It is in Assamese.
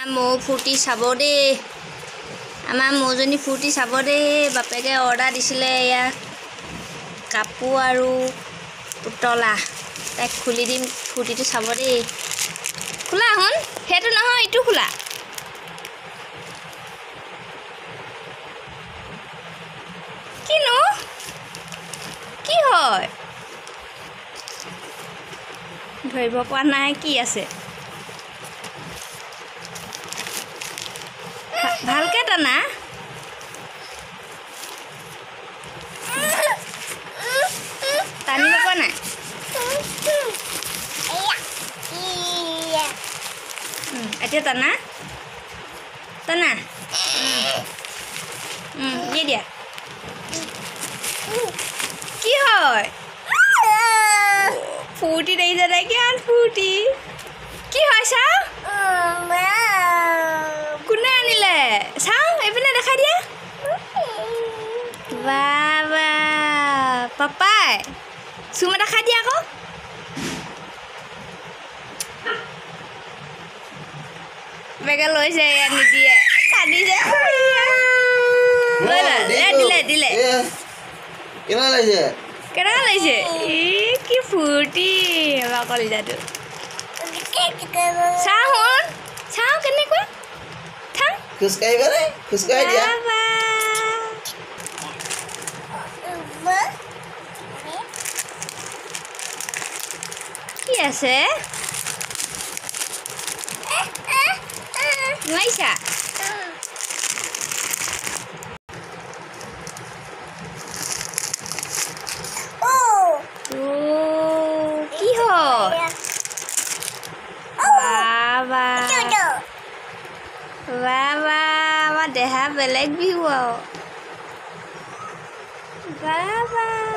মৌ ফুটি চাব দেই আমাৰ মৌজনী ফুটি চাব দেই বাপেকে অৰ্ডাৰ দিছিলে এয়া কাপোৰ আৰু পুতলা তাক খুলি দিম ফুটিটো চাব দেই খোলা হন সেইটো নহয় ইটো খোলা কিনো কি হয় ধৰিব পৰা নাই কি আছে ভালকে টানা টানিব পৰা নাই এতিয়া টানা টানা দিয়ে দিয়া কি হয় ফুটি দেখিছে নাই কিমান ফুটি কি হয় চাও কোনে আনিলে চাও এইপিনে দেখাই দিয়া বাবা পাপাই চুম এটা খাই দিয়া আকৌ বেগে লৈছে নিদিয়ে কান্দিছে দিলে দিলে কেনেকুৱা লাগিছে কেনেকুৱা লাগিছে কি ফুৰ্তি আমাৰ কলিজাটো চাওঁ শুন চাওঁ কেনেকুৱা থাং খোজকাঢ়িবানে খোজকাঢ়ি দিয়া কি আছে নোৱাৰিছা কি হয় বাবা বাবা আমাৰ দেহা বেলেগ বিহু আৰু বাবা